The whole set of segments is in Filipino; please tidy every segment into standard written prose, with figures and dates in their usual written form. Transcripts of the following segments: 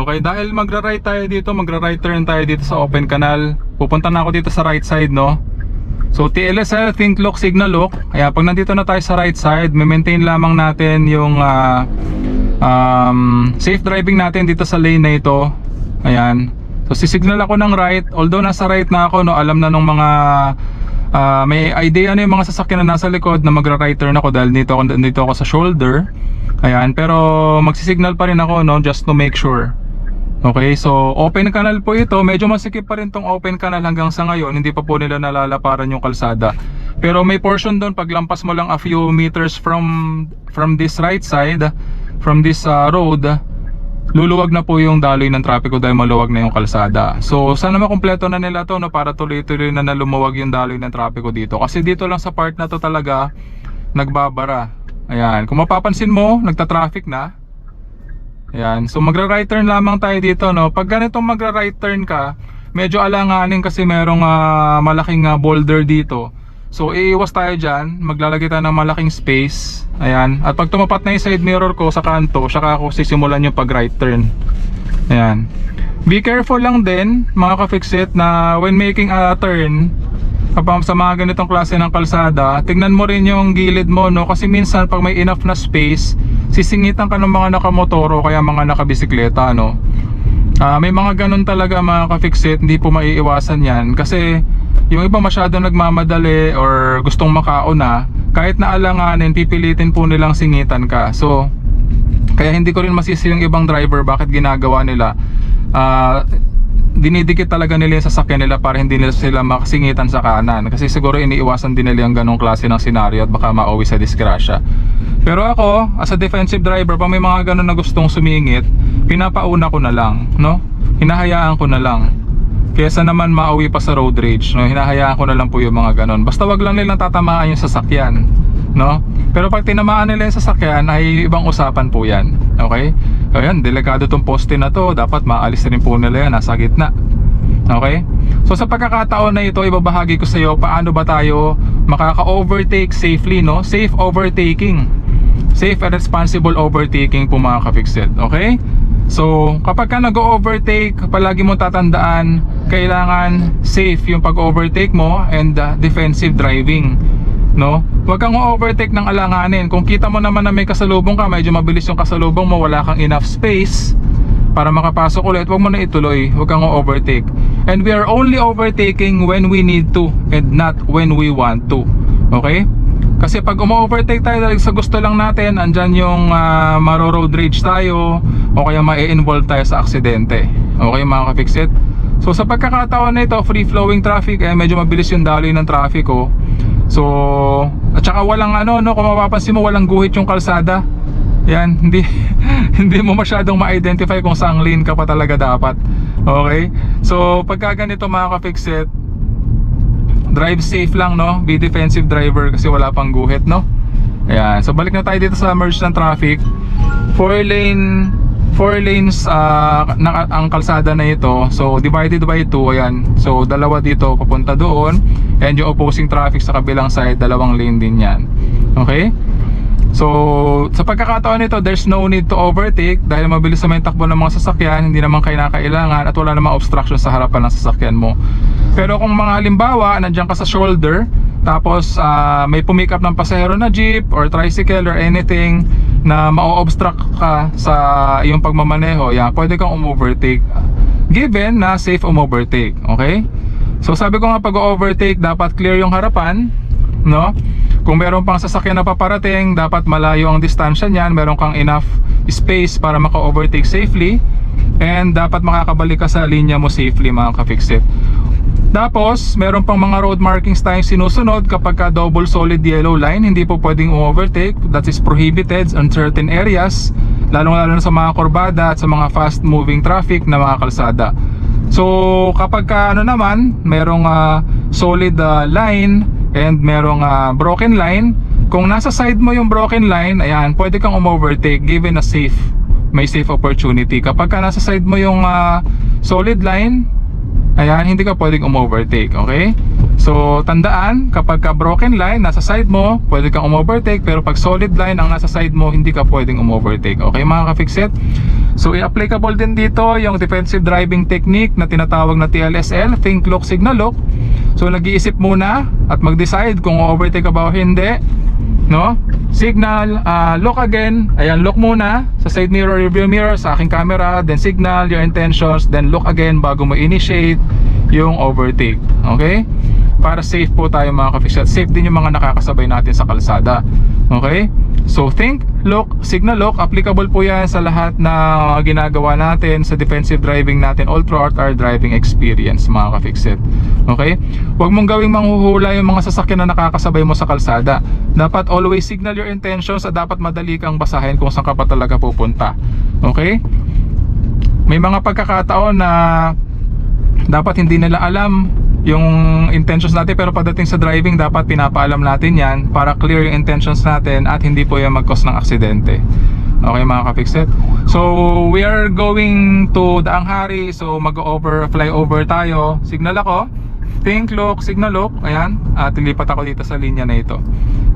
Okay, dahil magra-right tayo dito, magra-right turn tayo dito sa open canal. Pupunta na ako dito sa right side, no? So TLSL, think look, signal look. Kaya pag nandito na tayo sa right side, maintain lamang natin yung safe driving natin dito sa lane na ito. Ayan. So sisignal ako ng right. Although nasa right na ako, no, alam na nung mga may idea na yung mga sasakyan na nasa likod na magra-right turn ako dahil dito ako sa shoulder. Ayan, pero magsisignal pa rin ako, no, just to make sure. Okay, so open canal po ito. Medyo masikip pa rin tong open canal hanggang sa ngayon. Hindi pa po nila nalalaparan yung kalsada. Pero may portion doon, paglampas mo lang a few meters from this right side, from this road, luluwag na po yung daloy ng trapiko dahil maluwag na yung kalsada. So sana makumpleto na nila to, no, para tuloy-tuloy na lumuwag yung daloy ng trapiko dito. Kasi dito lang sa part na to talaga nagbabara. Ayan, kung mapapansin mo, nagta-traffic na. Ayan, so magra-right turn lamang tayo dito, no. Pag ganitong magra-right turn ka, medyo alanganin kasi merong malaking boulder dito. So iiwas tayo dyan, maglalagay tayo ng malaking space. Ayan, at pag tumapat na yung side mirror ko sa kanto, saka ako sisimulan yung pag-right turn. Ayan, be careful lang din mga ka-fixit na when making a turn, kapag sa mga ganitong klase ng kalsada, tignan mo rin yung gilid mo, no? Kasi minsan pag may enough na space, sisingitan ka ng mga nakamotor o kaya mga nakabisikleta, no? May mga ganun talaga mga ka-fixit, hindi po maiiwasan yan. Kasi yung iba masyadong nagmamadali or gustong makauna, kahit na alanganin, pipilitin po nilang singitan ka. So, kaya hindi ko rin masisi yung ibang driver bakit ginagawa nila. Dinidikit talaga nila yung sasakyan nila para hindi nila sila makasingitan sa kanan. Kasi siguro iniiwasan din nila yung ganong klase ng senaryo at baka mauwi sa disgrasya. Pero ako, as a defensive driver, pag may mga ganon na gustong sumingit, pinapauna ko na lang, no? Hinahayaan ko na lang. Kesa naman mauwi pa sa road rage, no? Hinahayaan ko na lang po yung mga ganon. Basta wag lang nilang tatamaan yung sasakyan, no? Pero pag tinamaan nila yung sasakyan, ay ibang usapan po yan. Okay? Ayan, delikado tong poste na to. Dapat maalis rin po nila yan, nasa gitna. Okay? So sa pagkakataon na ito, ibabahagi ko sa iyo paano ba tayo makaka-overtake safely, no? Safe overtaking. Safe and responsible overtaking po mga ka-fixit. Okay? So kapag ka nag-overtake, palagi mo tatandaan, kailangan safe yung pag-overtake mo and defensive driving, no? Huwag kang overtake ng alanganin. Kung kita mo naman na may kasalubong ka, medyo mabilis yung kasalubong mo, wala kang enough space para makapasok ulit, huwag mo na ituloy. Huwag kang overtake. And we are only overtaking when we need to and not when we want to. Okay? Kasi pag umo-overtake tayo dahil sa gusto lang natin, andyan yung maro-road rage tayo o kaya ma-involve tayo sa aksidente. Okay mga ka-fixit? So sa pagkakataon na ito, free-flowing traffic, medyo mabilis yung daloy ng traffico. So, at saka walang no, kung mapapansin mo, walang guhit yung kalsada. Yan, hindi mo masyadong ma-identify kung saang lane ka pa talaga dapat. Okay? So, pagka ganito mga ka-fixit, drive safe lang, no? Be defensive driver kasi wala pang guhit, no? Ayan, so balik na tayo dito sa merge ng traffic. 4 lanes ang kalsada na ito. So divided by 2, ayan. So dalawa dito papunta doon, and yung opposing traffic sa kabilang side, dalawang lane din yan. Okay? So sa pagkakataon nito, there's no need to overtake dahil mabilis naman yung takbo ng mga sasakyan, hindi naman kailangan at wala namang obstruction sa harapan ng sasakyan mo. Pero kung mga halimbawa, nandiyan ka sa shoulder, tapos may pumick up ng pasahero na jeep or tricycle or anything na ma-obstruct ka sa iyong pagmamaneho, yan, pwede kang overtake given na safe overtake. Okay? So sabi ko nga, pag-overtake dapat clear yung harapan, no? Kung meron pang sasakyan na paparating, dapat malayo ang distansya niyan, meron kang enough space para maka-overtake safely, and dapat makakabalik ka sa linya mo safely mga ka-fixit. Tapos, meron pang mga road markings tayong sinusunod kapag ka double solid yellow line, hindi po pwedeng overtake. That is prohibited on certain areas, lalo na sa mga kurbada at sa mga fast moving traffic na mga kalsada. So, kapag ka naman, merong solid line and merong broken line, kung nasa side mo yung broken line, ayan, pwede kang overtake given a may safe opportunity. Kapag ka nasa side mo yung solid line, ayan, hindi ka pwedeng overtake. Okay? So tandaan, kapag ka broken line nasa side mo, pwede kang umovertake, pero pag solid line ang nasa side mo, hindi ka pwedeng umovertake. Okay mga ka-fixit? So i-applicable din dito yung defensive driving technique na tinatawag na TLSL, think, look, signal, look. So nag-iisip muna at mag-decide kung overtake ka ba o hindi, no? Signal, look again. Ayan, look muna sa side mirror, rearview mirror, sa aking camera, then signal your intentions, then look again bago mo initiate yung overtake. Okay? Para safe po tayo mga ka-fixit. Safe din yung mga nakakasabay natin sa kalsada. Okay? So think, look, signal, look. Applicable po yan sa lahat na ginagawa natin sa defensive driving natin all throughout our driving experience mga ka-fixit. Okay? Huwag mong gawing manghuhula yung mga sasakyan na nakakasabay mo sa kalsada. Dapat always signal your intentions at dapat madali kang basahin kung saan ka pa talaga pupunta. Okay? May mga pagkakataon na dapat hindi nila alam yung intentions natin, pero pagdating sa driving dapat pinapaalam natin yan para clear yung intentions natin at hindi po yan mag-cause ng aksidente. Okay mga ka-fixit? So we are going to Daanghari, so mag-over flyover tayo. Signal ako, think, look, signal, look. Ayan, at lilipat ako dito sa linya na ito.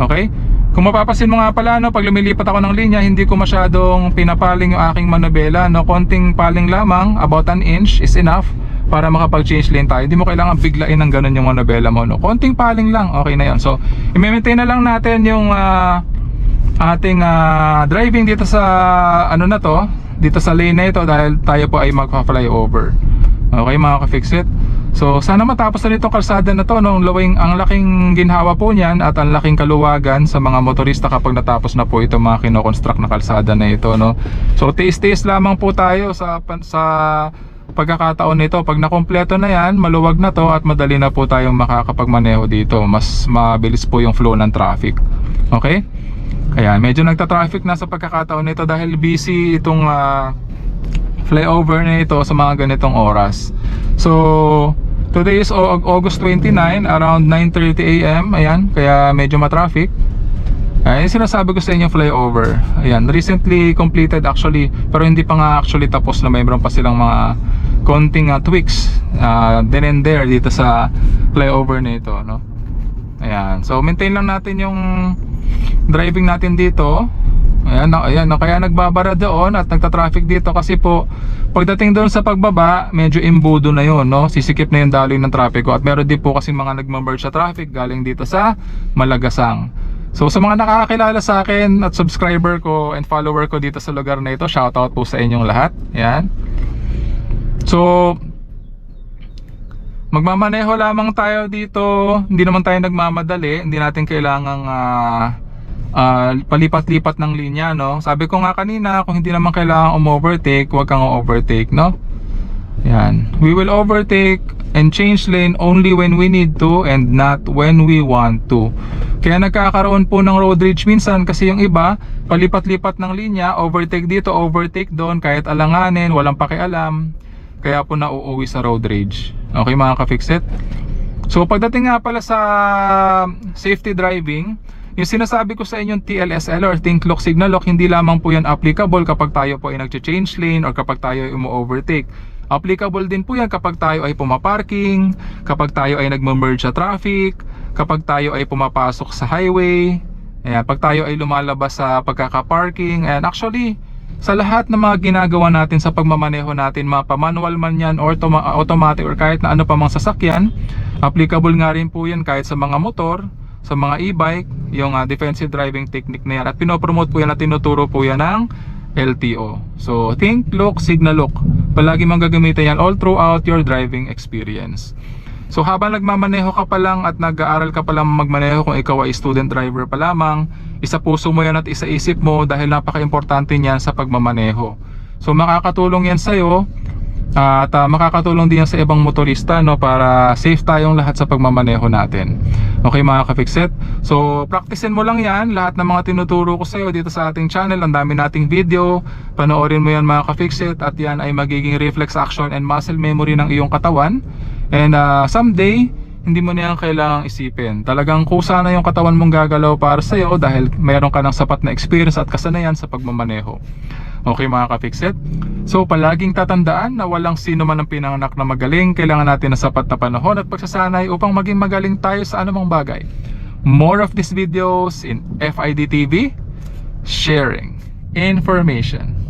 Okay? Kung mapapasin mo nga pala, no, pag lumilipat ako ng linya, hindi ko masyadong pinapaling yung aking manubela, no? Konting paling lamang, about an inch is enough para makapag-change lane tayo. Hindi mo kailangan biglain ng ganun yung manubela mo, no? Konting paling lang, okay na yun. So, i-maintain na lang natin yung ating driving dito sa ano na to, dito sa lane na ito, dahil tayo po ay magpa-flyover. Okay mga ka-fixit? So, sana matapos na itong kalsada na to, no? Ang laking ginhawa po niyan at ang laking kaluwagan sa mga motorista kapag natapos na po ito mga kino-construct na kalsada na ito, no? So, tiis-tiis lamang po tayo sa pagkakataon nito. Pag nakompleto na yan, maluwag na to at madali na po tayong makakapagmaneho dito. Mas mabilis po yung flow ng traffic. Okay? Ayan, medyo nagta-traffic na sa pagkakataon nito dahil busy itong flyover na ito sa mga ganitong oras. So today is August 29 around 9:30 AM. Ayan, kaya medyo ma-traffic. Ayan, sinasabi ko sa inyo flyover. Ayan, recently completed actually, pero hindi pa nga actually tapos na, mayroon pa silang mga konting tweaks then and there dito sa flyover na ito, no? Ayan, so maintain lang natin yung driving natin dito. Ayan, kaya nagbabara doon at nagta-traffic dito kasi po pagdating doon sa pagbaba, medyo imbudo na yun, no? Sisikip na yung daloy ng traffic ko. At meron din po kasi mga nagma-merge sa traffic galing dito sa Malagasang. So sa mga nakakakilala sa akin at subscriber ko and follower ko dito sa lugar na ito, shoutout po sa inyong lahat. Ayan. So magmamaneho lamang tayo dito. Hindi naman tayo nagmamadali. Hindi natin kailangang palipat-lipat ng linya, no? Sabi ko nga kanina, kung hindi naman kailangan overtake, huwag kang overtake, no? Yan. We will overtake and change lane only when we need to and not when we want to. Kaya nagkakaroon po ng road rage minsan kasi yung iba, palipat-lipat ng linya, overtake dito, overtake doon, kahit alanganin, walang pakialam. Kaya po nauuwi sa road rage. Okay mga ka-fixit? So pagdating nga pala sa safety driving, yung sinasabi ko sa inyong TLSL or think, look, signal, look, hindi lamang po yan applicable kapag tayo po ay nag-change lane or kapag tayo ay umu-overtake. Applicable din po yan kapag tayo ay pumaparking, kapag tayo ay nagme-merge sa traffic, kapag tayo ay pumapasok sa highway, ayan, pag tayo ay lumalabas sa pagkakaparking. And actually, sa lahat ng mga ginagawa natin sa pagmamaneho natin, mapa-manual man yan or automatic or kahit na ano pa mang sasakyan, applicable nga rin po yan kahit sa mga motor, sa mga e-bike, yung defensive driving technique na yan. At pinopromote po yan at tinuturo po yan ng LTO. So think, look, signal, look. Palagi mong gagamitin yan all throughout your driving experience. So habang nagmamaneho ka pa lang at nag-aaral ka pa lang magmaneho, kung ikaw ay student driver pa lamang, isa puso mo yan at isa isip mo dahil napaka-importante niyan sa pagmamaneho. So makakatulong yan sa'yo at makakatulong din yan sa ibang motorista, no, para safe tayong lahat sa pagmamaneho natin. Okay mga ka-fixit? So practicein mo lang yan, lahat ng mga tinuturo ko sa iyo dito sa ating channel. Ang dami nating video, panoorin mo yan mga ka-fixit, at yan ay magiging reflex action and muscle memory ng iyong katawan. And someday, hindi mo na yan kailangang isipin. Talagang kusa na yung katawan mong gagalaw para sa iyo dahil mayroon ka ng sapat na experience at kasanayan sa pagmamaneho. Okay mga ka-fixit? So palaging tatandaan na walang sino man ang pinanganak na magaling. Kailangan natin ng sapat na panahon at pagsasanay upang maging magaling tayo sa anumang bagay. More of these videos in FID TV, sharing information.